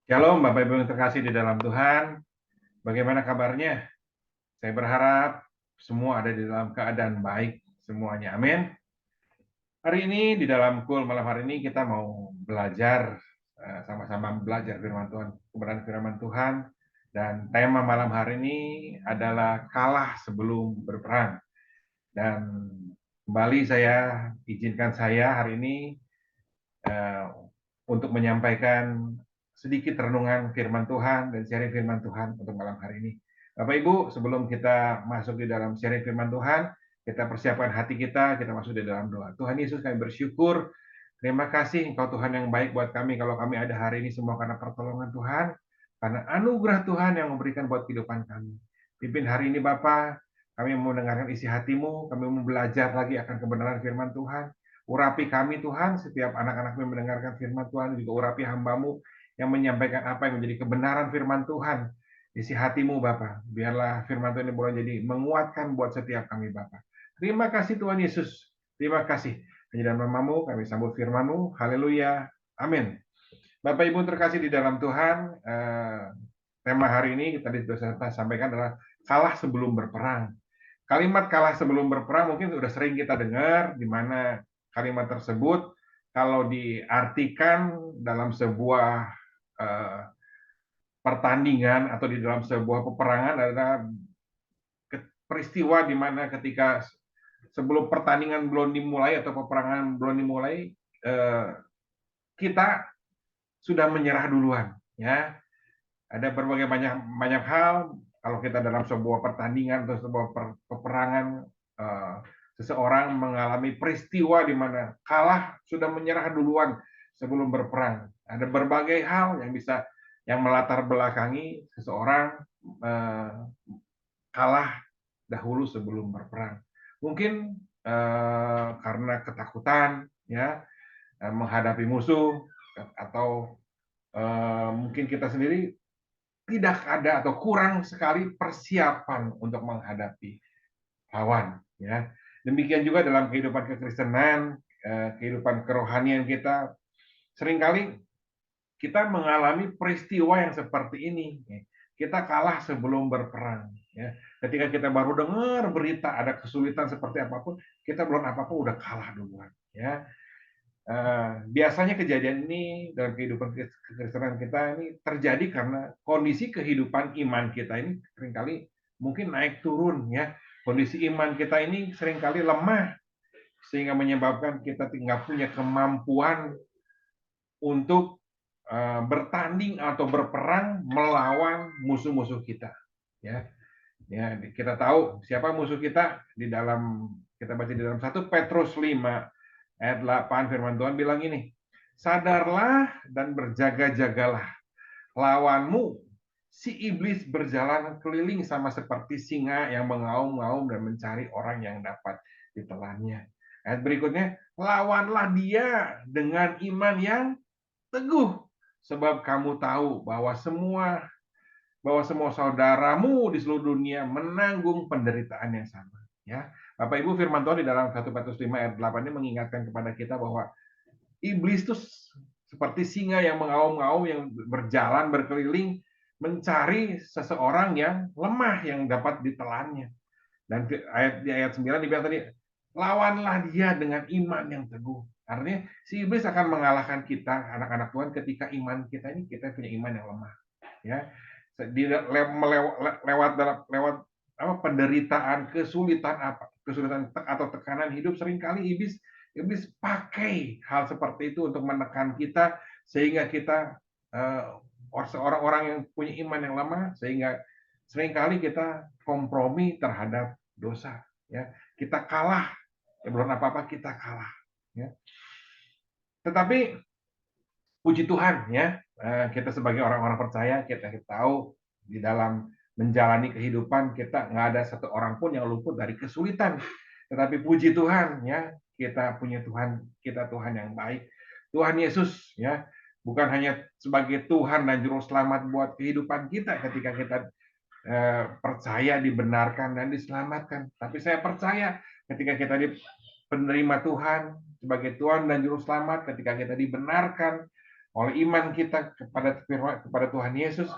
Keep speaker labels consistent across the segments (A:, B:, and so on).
A: Shalom Bapak Ibu yang terkasih di dalam Tuhan. Bagaimana kabarnya? Saya berharap semua ada di dalam keadaan baik semuanya. Amin. Hari ini di dalam malam hari ini kita mau belajar sama-sama belajar firman Tuhan, kebenaran firman Tuhan, dan tema malam hari ini adalah kalah sebelum berperang. Dan kembali izinkan saya hari ini eh, untuk menyampaikan sedikit renungan firman Tuhan dan sharing firman Tuhan untuk malam hari ini. Bapak Ibu, sebelum kita masuk di dalam sharing firman Tuhan, kita persiapkan hati kita masuk di dalam doa. Tuhan Yesus, kami bersyukur. Terima kasih Engkau Tuhan yang baik buat kami. Kalau kami ada hari ini semua karena pertolongan Tuhan, karena anugerah Tuhan yang memberikan buat kehidupan kami. Pimpin hari ini Bapak, kami mau mendengarkan isi hatimu, kami mau belajar lagi akan kebenaran firman Tuhan. Urapi kami Tuhan, setiap anak-anak yang mendengarkan firman Tuhan, juga urapi hamba-Mu yang menyampaikan apa yang menjadi kebenaran firman Tuhan. Isi hatimu Bapak, biarlah firman Tuhan ini boleh jadi menguatkan buat setiap kami Bapak. Terima kasih Tuhan Yesus, terima kasih. Hanya dalam nama-Mu kami sambut firman-Mu, haleluya, amin. Bapak Ibu terkasih di dalam Tuhan, tema hari ini tadi sudah saya sampaikan adalah kalah sebelum berperang. Kalimat kalah sebelum berperang mungkin sudah sering kita dengar, di mana kalimat tersebut kalau diartikan dalam sebuah eh, pertandingan atau di dalam sebuah peperangan adalah peristiwa di mana ketika sebelum pertandingan belum dimulai atau peperangan belum dimulai, eh, kita sudah menyerah duluan. Ya, ada berbagai banyak banyak hal kalau kita dalam sebuah pertandingan atau sebuah peperangan, eh, seseorang mengalami peristiwa di mana kalah sudah menyerah duluan sebelum berperang. Ada berbagai hal yang melatar belakangi seseorang eh, kalah dahulu sebelum berperang. Mungkin karena ketakutan, ya, menghadapi musuh, atau mungkin kita sendiri tidak ada atau kurang sekali persiapan untuk menghadapi lawan, ya. Demikian juga dalam kehidupan kekristenan, kehidupan kerohanian kita, seringkali kita mengalami peristiwa yang seperti ini. Kita kalah sebelum berperang, ya. Ketika kita baru dengar berita ada kesulitan seperti apapun, kita belum apa-apa udah kalah duluan, ya. Biasanya kejadian ini dalam kehidupan kekristenan kita ini terjadi karena kondisi kehidupan iman kita ini seringkali mungkin naik turun, ya. Kondisi iman kita ini seringkali lemah sehingga menyebabkan kita tidak punya kemampuan untuk bertanding atau berperang melawan musuh-musuh kita, ya. Ya, kita tahu siapa musuh kita kita baca di dalam 1 Petrus 5 ayat 8, firman Tuhan bilang ini, sadarlah dan berjaga-jagalah, lawanmu si iblis berjalan keliling sama seperti singa yang mengaum-ngaum dan mencari orang yang dapat ditelannya. Ayat berikutnya, lawanlah dia dengan iman yang teguh, sebab kamu tahu bahwa semua saudaramu di seluruh dunia menanggung penderitaan yang sama. Ya, Bapak Ibu, firman Tuhan di dalam 1 Petrus 5 ayat 8 ini mengingatkan kepada kita bahwa iblis itu seperti singa yang mengaum-ngaum, yang berjalan berkeliling mencari seseorang yang lemah yang dapat ditelannya. Dan di ayat 9 dibilang tadi, lawanlah dia dengan iman yang teguh. Artinya si iblis akan mengalahkan kita, anak-anak Tuhan, ketika iman kita ini, kita punya iman yang lemah. Ya, lewat apa, penderitaan, kesulitan atau tekanan hidup, seringkali iblis pakai hal seperti itu untuk menekan kita sehingga kita orang-orang yang punya iman yang lemah, sehingga seringkali kita kompromi terhadap dosa, ya. Kita kalah, ya, belum apa-apa kita kalah, ya. Tetapi puji Tuhan, ya, kita sebagai orang-orang percaya, kita tahu di dalam menjalani kehidupan kita nggak ada satu orang pun yang luput dari kesulitan. Tetapi puji Tuhan, ya, kita punya Tuhan, kita Tuhan yang baik. Tuhan Yesus, ya, bukan hanya sebagai Tuhan dan juru selamat buat kehidupan kita ketika kita percaya, dibenarkan dan diselamatkan. Tapi saya percaya ketika kita penerima Tuhan sebagai Tuhan dan juru selamat, ketika kita dibenarkan oleh iman kita kepada Tuhan Yesus,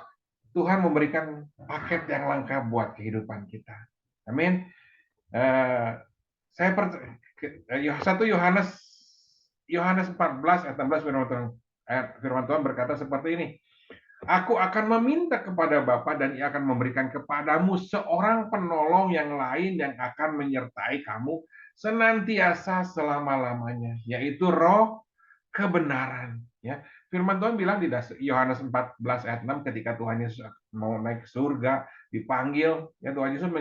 A: Tuhan memberikan paket yang lengkap buat kehidupan kita. Amin. Saya percaya 1 Yohanes Yohanes 14 ayat 16 firman Tuhan berkata seperti ini. Aku akan meminta kepada Bapa dan Ia akan memberikan kepadamu seorang penolong yang lain yang akan menyertai kamu senantiasa selama-lamanya, yaitu Roh kebenaran. Ya, firman Tuhan bilang di Yohanes 14 ayat 6 ketika Tuhan Yesus mau naik ke surga, dipanggil, ya Tuhan Yesus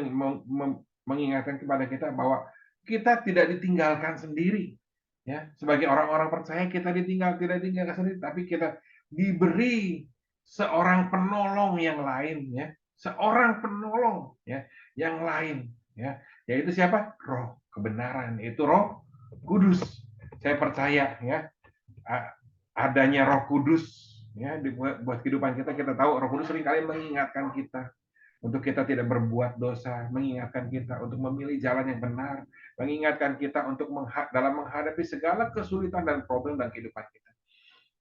A: mengingatkan kepada kita bahwa kita tidak ditinggalkan sendiri. Ya, sebagai orang-orang percaya kita tidak ditinggalkan sendiri, tapi kita diberi seorang penolong yang lain, ya, seorang penolong, ya, yang lain, ya, yaitu siapa? Roh kebenaran, itu Roh Kudus. Saya percaya, ya, adanya Roh Kudus, ya, buat kehidupan kita. Kita tahu Roh Kudus seringkali mengingatkan kita untuk kita tidak berbuat dosa, mengingatkan kita untuk memilih jalan yang benar, mengingatkan kita untuk dalam menghadapi segala kesulitan dan problem dalam kehidupan kita.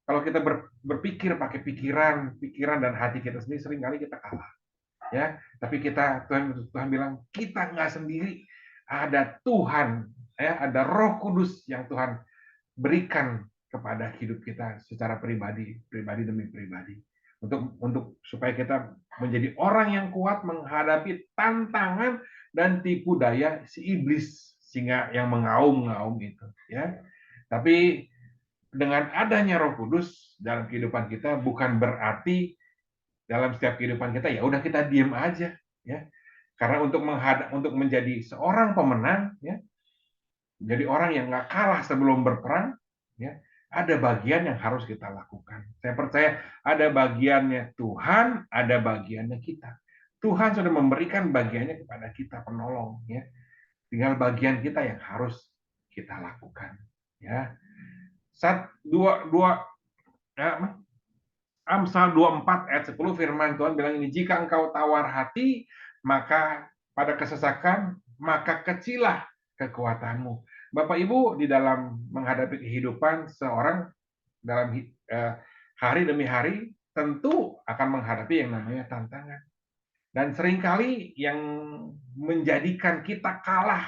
A: Kalau kita berpikir pakai pikiran dan hati kita sendiri, seringkali kita kalah, ya. Tapi Tuhan bilang kita nggak sendiri, ada Tuhan, ya, ada Roh Kudus yang Tuhan berikan kepada hidup kita secara pribadi demi pribadi, untuk supaya kita menjadi orang yang kuat menghadapi tantangan dan tipu daya si iblis, sehingga yang mengaum-ngaum itu, ya. Tapi dengan adanya Roh Kudus dalam kehidupan kita bukan berarti dalam setiap kehidupan kita ya udah kita diem aja, ya. Karena untuk menjadi seorang pemenang, ya, jadi orang yang nggak kalah sebelum berperang, ya, ada bagian yang harus kita lakukan. Saya percaya ada bagiannya Tuhan, ada bagiannya kita. Tuhan sudah memberikan bagiannya kepada kita penolong, ya. Tinggal bagian kita yang harus kita lakukan, ya. Ya, Amsal 24 ayat 10 firman Tuhan bilang ini, jika engkau tawar hati, maka pada kesesakan, maka kecilah kekuatanmu. Bapak Ibu, di dalam menghadapi kehidupan seorang dalam hari demi hari, tentu akan menghadapi yang namanya tantangan. Dan seringkali yang menjadikan kita kalah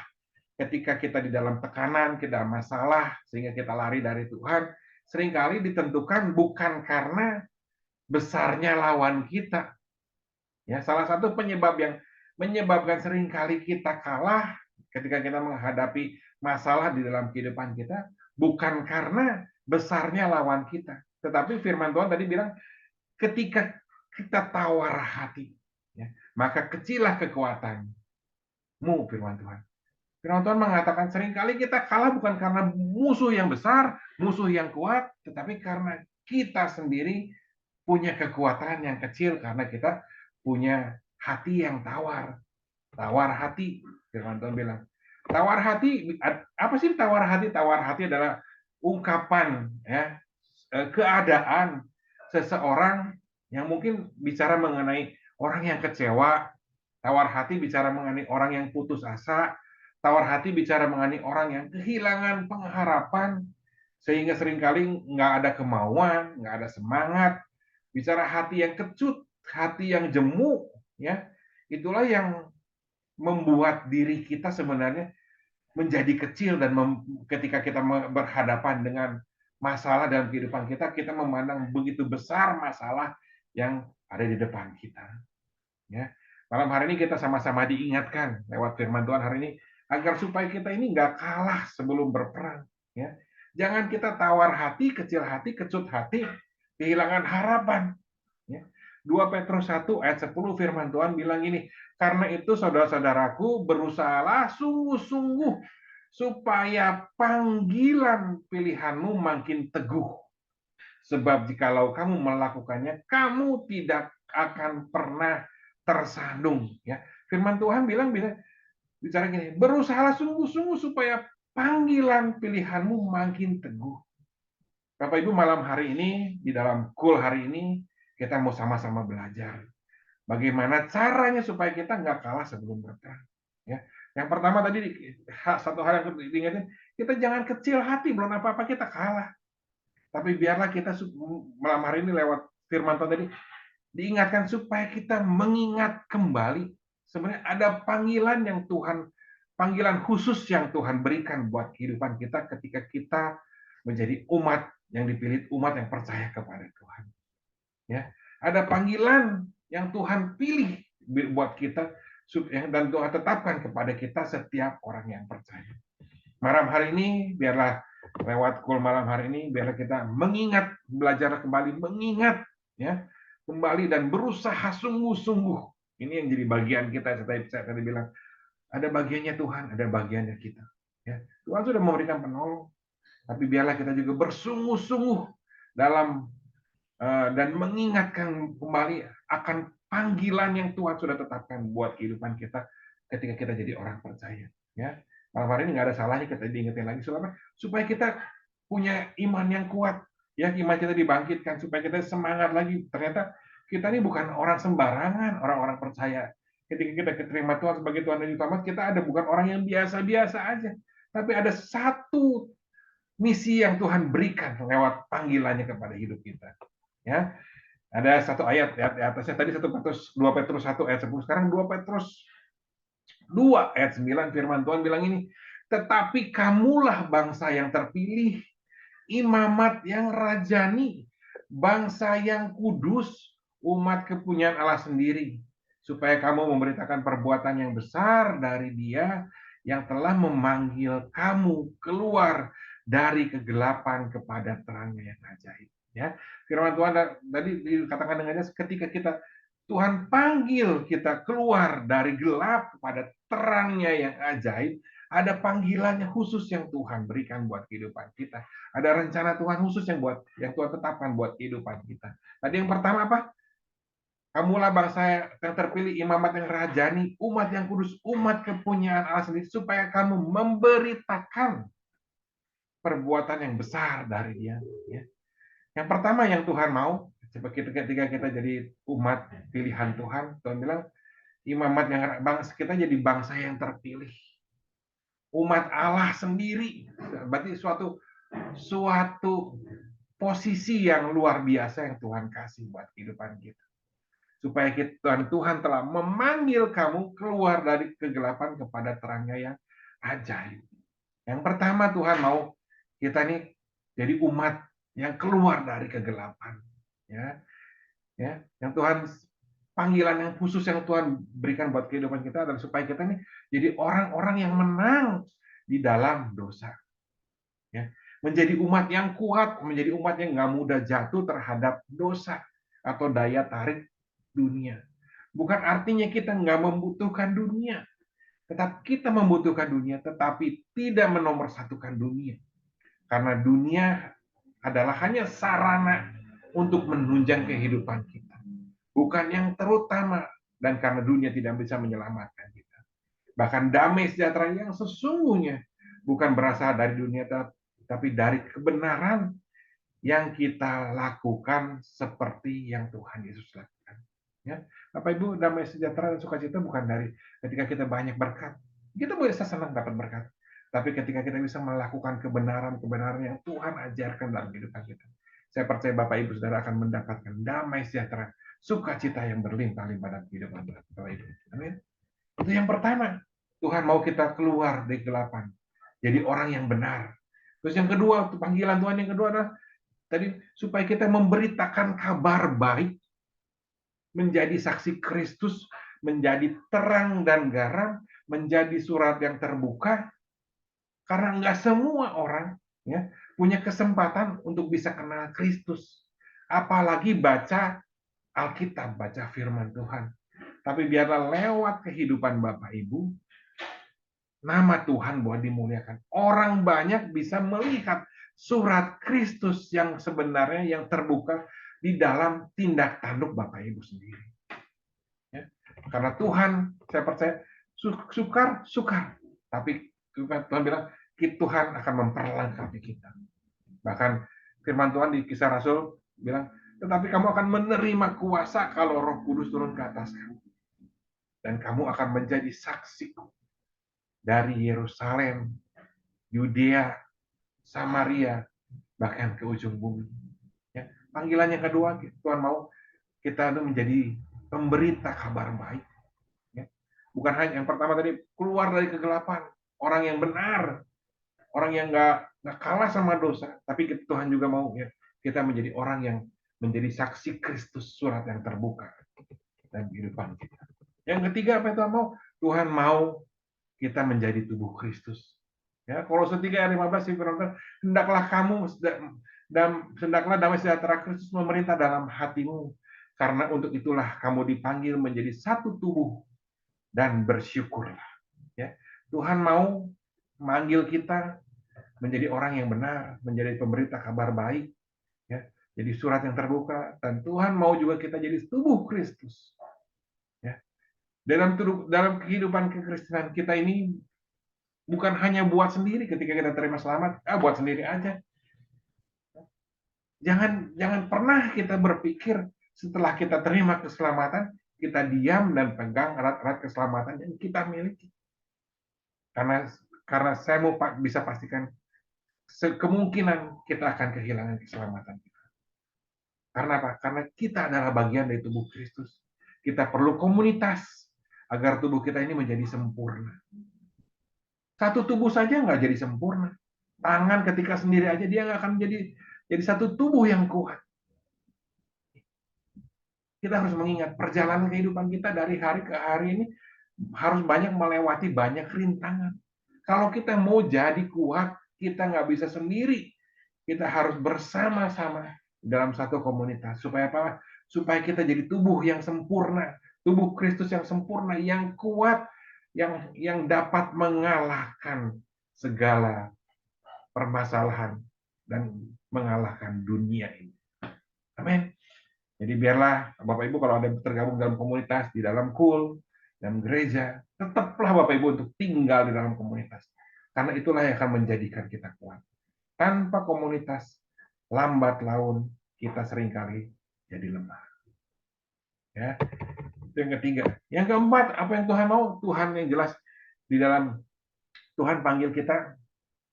A: ketika kita di dalam tekanan, kita dalam masalah, sehingga kita lari dari Tuhan, seringkali ditentukan bukan karena besarnya lawan kita. Ya, salah satu penyebab yang menyebabkan seringkali kita kalah ketika kita menghadapi masalah di dalam kehidupan kita bukan karena besarnya lawan kita, tetapi firman Tuhan tadi bilang ketika kita tawar hati, ya, maka kecilah kekuatanmu, firman Tuhan. Firman Tuhan mengatakan seringkali kita kalah bukan karena musuh yang besar, musuh yang kuat, tetapi karena kita sendiri punya kekuatan yang kecil karena kita punya hati yang tawar. Tawar hati, firman Tuhan bilang. Tawar hati, apa sih tawar hati? Tawar hati adalah ungkapan, ya, keadaan seseorang yang mungkin bicara mengenai orang yang kecewa, tawar hati bicara mengenai orang yang putus asa, tawar hati bicara mengenai orang yang kehilangan pengharapan, sehingga seringkali nggak ada kemauan, nggak ada semangat, bicara hati yang kecut, hati yang jemu, ya, itulah yang membuat diri kita sebenarnya menjadi kecil dan ketika kita berhadapan dengan masalah dalam kehidupan kita, kita memandang begitu besar masalah yang ada di depan kita. Ya, malam hari ini kita sama-sama diingatkan lewat firman Tuhan hari ini agar supaya kita ini nggak kalah sebelum berperang. Ya, jangan kita tawar hati, kecil hati, kecut hati, kehilangan harapan. Ya. 2 Petrus 1 ayat 10 firman Tuhan bilang ini, karena itu saudara-saudaraku berusahalah sungguh-sungguh supaya panggilan pilihanmu makin teguh. Sebab jikalau kamu melakukannya, kamu tidak akan pernah tersandung. Ya, firman Tuhan bilang bicara gini, berusahalah sungguh-sungguh supaya panggilan pilihanmu makin teguh. Bapak Ibu, malam hari ini, di dalam cool hari ini, kita mau sama-sama belajar bagaimana caranya supaya kita nggak kalah sebelum berperang. Ya, yang pertama tadi satu hal yang diingatin, kita jangan kecil hati, belum apa-apa kita kalah. Tapi biarlah kita malam hari ini lewat firman Tuhan tadi diingatkan supaya kita mengingat kembali sebenarnya ada panggilan khusus yang Tuhan berikan buat kehidupan kita ketika kita menjadi umat yang dipilih, umat yang percaya kepada Tuhan. Ya, ada panggilan yang Tuhan pilih buat kita dan Tuhan tetapkan kepada kita setiap orang yang percaya. Malam hari ini biarlah lewat kul malam hari ini biarlah kita mengingat, belajar kembali mengingat ya, kembali dan berusaha sungguh-sungguh. Ini yang jadi bagian kita. Saya tadi bilang ada bagiannya Tuhan, ada bagiannya kita. Ya, Tuhan sudah memberikan penolong, tapi biarlah kita juga bersungguh-sungguh dalam dan mengingatkan kembali akan panggilan yang Tuhan sudah tetapkan buat kehidupan kita ketika kita jadi orang percaya. Ya, malam hari ini nggak ada salahnya kita diingetin lagi supaya kita punya iman yang kuat. Ya, iman kita dibangkitkan supaya kita semangat lagi. Ternyata kita ini bukan orang sembarangan, orang-orang percaya. Ketika kita keterima Tuhan sebagai Tuhan dan Juru Selamat, kita ada bukan orang yang biasa-biasa aja, tapi ada satu misi yang Tuhan berikan lewat panggilannya kepada hidup kita. Ya, ada satu ayat ya, di atasnya tadi 2 Petrus 1 ayat 10, sekarang 2 Petrus 2 ayat 9 firman Tuhan bilang ini, tetapi kamulah bangsa yang terpilih, imamat yang rajani, bangsa yang kudus, umat kepunyaan Allah sendiri, supaya kamu memberitakan perbuatan yang besar dari Dia yang telah memanggil kamu keluar dari kegelapan kepada terangnya yang ajaib. Ya, firman Tuhan tadi dikatakan dengannya ketika Tuhan panggil kita keluar dari gelap kepada terangnya yang ajaib, ada panggilannya khusus yang Tuhan berikan buat kehidupan kita. Ada rencana Tuhan khusus yang Tuhan tetapkan buat kehidupan kita. Tadi yang pertama apa? Kamulah bangsa yang terpilih, imamat yang rajani, umat yang kudus, umat kepunyaan Allah sendiri, supaya kamu memberitakan perbuatan yang besar dari Dia. Ya. Yang pertama yang Tuhan mau, ketika kita jadi umat pilihan Tuhan, Tuhan bilang, imamat yang bangsa kita jadi bangsa yang terpilih. Umat Allah sendiri, berarti suatu posisi yang luar biasa yang Tuhan kasih buat kehidupan kita. Supaya Tuhan telah memanggil kamu keluar dari kegelapan kepada terangnya yang ajaib. Yang pertama Tuhan mau kita nih jadi umat yang keluar dari kegelapan. Ya, yang Tuhan panggilan yang khusus yang Tuhan berikan buat kehidupan kita adalah supaya kita nih jadi orang-orang yang menang di dalam dosa. Ya, menjadi umat yang kuat, menjadi umat yang nggak mudah jatuh terhadap dosa atau daya tarik dunia. Bukan artinya kita nggak membutuhkan dunia, tetapi kita membutuhkan dunia, tetapi tidak menomorsatukan dunia. Karena dunia adalah hanya sarana untuk menunjang kehidupan kita. Bukan yang terutama, dan karena dunia tidak bisa menyelamatkan kita. Bahkan damai sejahtera yang sesungguhnya bukan berasal dari dunia, tapi dari kebenaran yang kita lakukan seperti yang Tuhan Yesus lakukan. Ya, Bapak Ibu, damai sejahtera dan sukacita bukan dari ketika kita banyak berkat. Kita bisa senang dapat berkat. Tapi ketika kita bisa melakukan kebenaran-kebenaran yang Tuhan ajarkan dalam kehidupan kita. Saya percaya Bapak Ibu Saudara akan mendapatkan damai sejahtera, sukacita yang berlimpah-limpah dalam kehidupan Bapak Ibu. Amin. Itu yang pertama. Tuhan mau kita keluar dari kegelapan. Jadi orang yang benar. Terus yang kedua, panggilan Tuhan yang kedua adalah tadi supaya kita memberitakan kabar baik, menjadi saksi Kristus, menjadi terang dan garam, menjadi surat yang terbuka, karena nggak semua orang ya punya kesempatan untuk bisa kenal Kristus, apalagi baca Alkitab, baca Firman Tuhan. Tapi biarlah lewat kehidupan Bapak Ibu, nama Tuhan boleh dimuliakan. Orang banyak bisa melihat surat Kristus yang sebenarnya yang terbuka di dalam tindak tanduk Bapak Ibu sendiri. Ya. Karena Tuhan, saya percaya, sukar. Tapi Tuhan bilang, Tuhan akan memperlengkapi kita. Bahkan firman Tuhan di Kisah Rasul bilang, tetapi kamu akan menerima kuasa kalau Roh Kudus turun ke atas kamu. Dan kamu akan menjadi saksiku dari Yerusalem, Yudea, Samaria, bahkan ke ujung bumi. Ya. Panggilan yang kedua, Tuhan mau kita itu menjadi pemberita kabar baik. Ya. Bukan hanya yang pertama tadi, keluar dari kegelapan, orang yang benar, orang yang nggak kalah sama dosa, tapi Tuhan juga mau ya kita menjadi orang yang menjadi saksi Kristus, surat yang terbuka dalam kehidupan kita. Yang ketiga apa yang Tuhan mau? Tuhan mau kita menjadi tubuh Kristus. Ya, Kolose 3 ayat 15 firman, hendaklah kamu dan hendaklah damai sejahtera Kristus memerintah dalam hatimu, karena untuk itulah kamu dipanggil menjadi satu tubuh dan bersyukurlah. Ya, Tuhan mau manggil kita menjadi orang yang benar, menjadi pemberita kabar baik, ya, jadi surat yang terbuka, dan Tuhan mau juga kita jadi tubuh Kristus. Ya, dalam kehidupan kekristenan kita ini bukan hanya buat sendiri ketika kita terima selamat, buat sendiri aja. Jangan pernah kita berpikir setelah kita terima keselamatan, kita diam dan pegang erat-erat keselamatan yang kita miliki. Karena saya mau bisa pastikan kemungkinan kita akan kehilangan keselamatan kita. Karena apa? Karena kita adalah bagian dari tubuh Kristus. Kita perlu komunitas agar tubuh kita ini menjadi sempurna. Satu tubuh saja nggak jadi sempurna. Tangan ketika sendiri aja dia nggak akan jadi satu tubuh yang kuat. Kita harus mengingat perjalanan kehidupan kita dari hari ke hari ini harus banyak melewati banyak rintangan. Kalau kita mau jadi kuat, kita nggak bisa sendiri. Kita harus bersama-sama dalam satu komunitas. Supaya apa? Supaya kita jadi tubuh yang sempurna. Tubuh Kristus yang sempurna, yang kuat, yang dapat mengalahkan segala permasalahan dan mengalahkan dunia ini. Amin. Jadi biarlah Bapak Ibu kalau ada tergabung dalam komunitas, di dalam KUL, dalam gereja, tetaplah Bapak Ibu untuk tinggal di dalam komunitas. Karena itulah yang akan menjadikan kita kuat. Tanpa komunitas, lambat laun kita seringkali jadi lemah. Ya, itu yang ketiga. Yang keempat, apa yang Tuhan mau? Tuhan yang jelas di dalam Tuhan panggil kita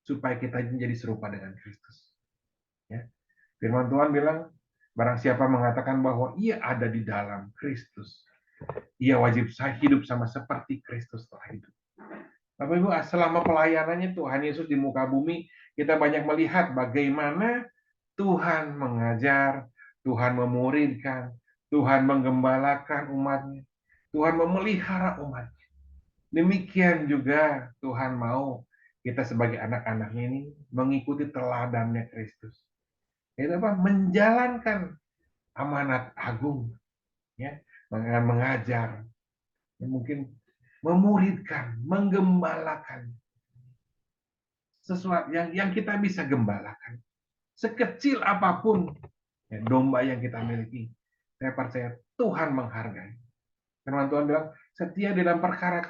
A: supaya kita menjadi serupa dengan Kristus. Ya. Firman Tuhan bilang, barang siapa mengatakan bahwa ia ada di dalam Kristus, ia wajib hidup sama seperti Kristus telah hidup. Bapak Ibu, selama pelayanannya Tuhan Yesus di muka bumi, kita banyak melihat bagaimana Tuhan mengajar, Tuhan memuridkan, Tuhan menggembalakan umatnya, Tuhan memelihara umatnya. Demikian juga Tuhan mau kita sebagai anak-anaknya ini mengikuti teladannya Kristus. Itu apa? Menjalankan amanat agung, ya, mengajar, mungkin memuridkan, menggembalakan sesuatu yang kita bisa gembalakan. Sekecil apapun ya, domba yang kita miliki, saya percaya Tuhan menghargai. Firman Tuhan bilang, setia di dalam perkara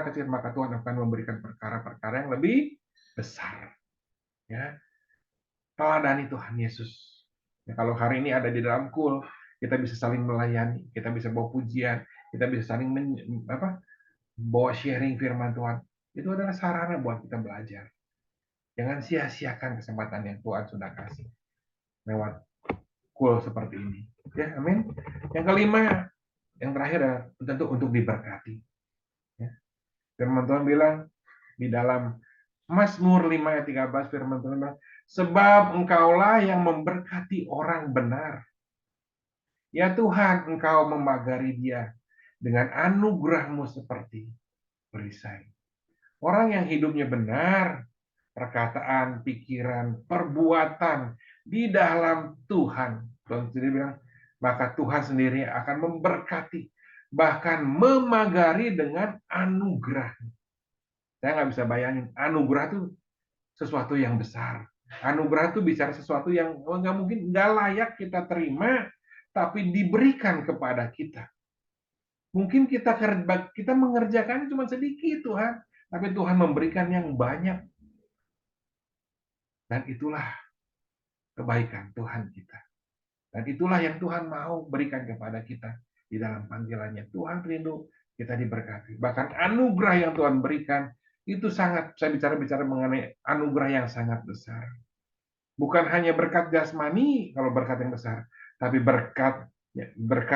A: kecil, maka Tuhan akan memberikan perkara-perkara yang lebih besar. Ya, teladani Tuhan Yesus. Ya, kalau hari ini ada di dalam KUL, kita bisa saling melayani, kita bisa bawa pujian, kita bisa saling bawa sharing firman Tuhan. Itu adalah sarana buat kita belajar. Jangan sia-siakan kesempatan yang Tuhan sudah kasih lewat KUL seperti ini. Ya, amin. Yang kelima, yang terakhir adalah tentu untuk diberkati. Ya. Firman Tuhan bilang di dalam Mazmur 5 ayat 13, firman Tuhan bilang, sebab engkaulah yang memberkati orang benar. Ya Tuhan, engkau memagari dia dengan anugerah-Mu seperti perisai. Orang yang hidupnya benar, perkataan, pikiran, perbuatan di dalam Tuhan. Tuhan sendiri bilang, maka Tuhan sendiri akan memberkati, bahkan memagari dengan anugerah. Saya nggak bisa bayangin, anugerah itu sesuatu yang besar. Anugerah itu bicara sesuatu yang nggak mungkin, nggak layak kita terima, tapi diberikan kepada kita. Mungkin kita mengerjakan cuma sedikit Tuhan, tapi Tuhan memberikan yang banyak. Dan itulah kebaikan Tuhan kita. Dan itulah yang Tuhan mau berikan kepada kita di dalam panggilannya. Tuhan rindu kita diberkati. Bahkan anugerah yang Tuhan berikan itu sangat, saya bicara mengenai anugerah yang sangat besar. Bukan hanya berkat jasmani kalau berkat yang besar, tapi berkat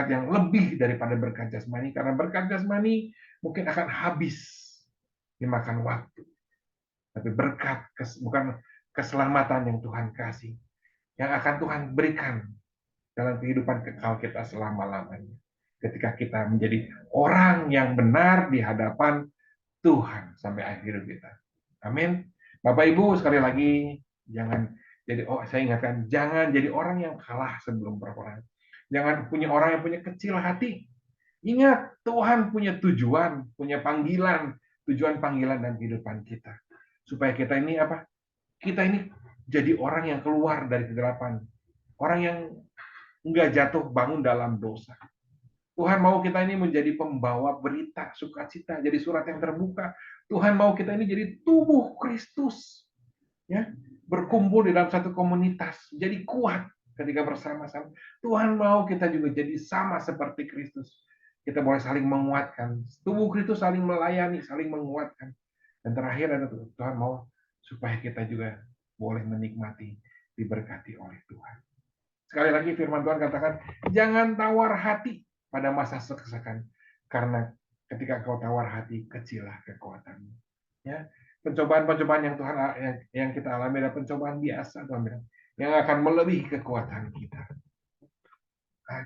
A: yang lebih daripada berkat jasmani, karena berkat jasmani mungkin akan habis dimakan waktu. Tapi berkat bukan keselamatan yang Tuhan kasih, yang akan Tuhan berikan dalam kehidupan kekal kita selama-lamanya. Ketika kita menjadi orang yang benar di hadapan Tuhan sampai akhir hidup kita. Amin. Bapak Ibu, sekali lagi, saya ingatkan, jangan jadi orang yang kalah sebelum berperang. Jangan punya orang yang punya kecil hati. Ingat, Tuhan punya tujuan, punya tujuan panggilan dan kehidupan kita. Supaya kita ini apa? Kita ini jadi orang yang keluar dari kegelapan. Orang yang enggak jatuh bangun dalam dosa. Tuhan mau kita ini menjadi pembawa berita sukacita, jadi surat yang terbuka. Tuhan mau kita ini jadi tubuh Kristus, ya, berkumpul di dalam satu komunitas, jadi kuat ketika bersama-sama. Tuhan mau kita juga jadi sama seperti Kristus. Kita boleh saling menguatkan. Tubuh Kristus saling melayani, saling menguatkan. Dan terakhir ada Tuhan mau supaya kita juga boleh menikmati, diberkati oleh Tuhan. Sekali lagi firman Tuhan katakan, jangan tawar hati pada masa kesesakan, karena ketika kau tawar hati, kecillah kekuatanmu. Ya, pencobaan-pencobaan yang Tuhan yang kita alami adalah pencobaan biasa, Tuhan bilang, yang akan melebihi kekuatan kita.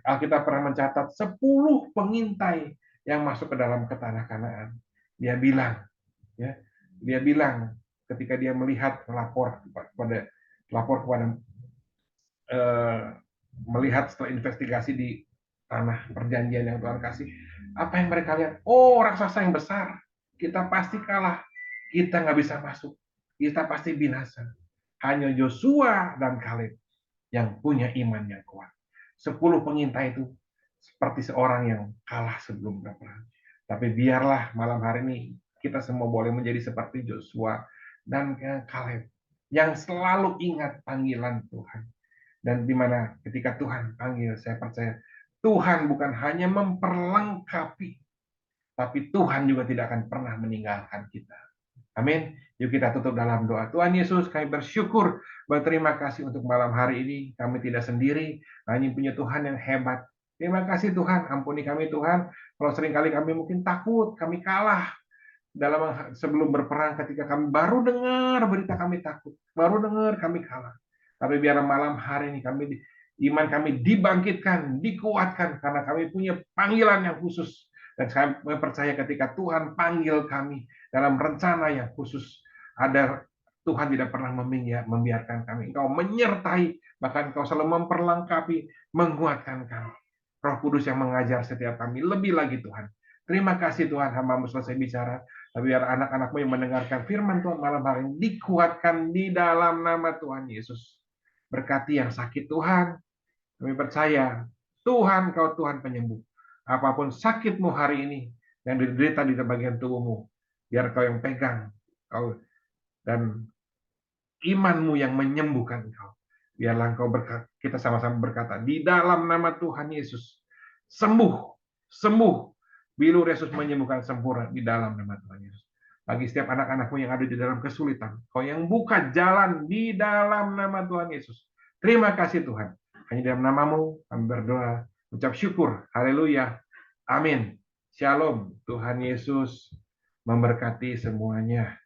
A: Alkitab pernah mencatat 10 pengintai yang masuk ke dalam ke tanah Kanaan. Dia bilang, ketika dia melihat melihat setelah investigasi di tanah perjanjian yang Tuhan kasih, apa yang mereka lihat? Oh, raksasa yang besar, kita pasti kalah, kita nggak bisa masuk, kita pasti binasa. Hanya Yosua dan Kaleb yang punya iman yang kuat. 10 pengintai itu seperti seorang yang kalah sebelum berperang. Tapi biarlah malam hari ini kita semua boleh menjadi seperti Yosua dan Kaleb yang selalu ingat panggilan Tuhan. Dan di mana ketika Tuhan panggil, saya percaya Tuhan bukan hanya memperlengkapi, tapi Tuhan juga tidak akan pernah meninggalkan kita. Amin. Yuk kita tutup dalam doa. Tuhan Yesus, kami bersyukur, berterima kasih untuk malam hari ini. Kami tidak sendiri, hanya punya Tuhan yang hebat. Terima kasih Tuhan, ampuni kami Tuhan. Kalau seringkali kami mungkin takut, kami kalah sebelum berperang, ketika kami baru dengar berita kami takut, baru dengar kami kalah. Tapi biar malam hari ini iman kami dibangkitkan, dikuatkan, karena kami punya panggilan yang khusus. Dan saya percaya ketika Tuhan panggil kami dalam rencana yang khusus, Tuhan tidak pernah membiarkan kami. Engkau menyertai, bahkan Engkau selalu memperlengkapi, menguatkan kami. Roh Kudus yang mengajar setiap kami. Lebih lagi Tuhan. Terima kasih Tuhan, hamba-Mu selesai bicara. Tapi biar anak-anak-Mu yang mendengarkan firman Tuhan malam hari ini dikuatkan di dalam nama Tuhan Yesus. Berkati yang sakit Tuhan. Kami percaya Tuhan, Kau Tuhan penyembuh. Apapun sakitmu hari ini yang diderita di bagian tubuhmu, biar Kau yang pegang, dan imanmu yang menyembuhkan Kau. Biarlah Kau kita sama-sama berkata di dalam nama Tuhan Yesus, sembuh, sembuh. Bilu Yesus menyembuhkan sempurna di dalam nama Tuhan Yesus. Bagi setiap anak-anakmu yang ada di dalam kesulitan, Kau yang buka jalan di dalam nama Tuhan Yesus. Terima kasih Tuhan. Hanya dalam namamu kami berdoa, ucap syukur. Haleluya. Amin. Shalom. Tuhan Yesus memberkati semuanya.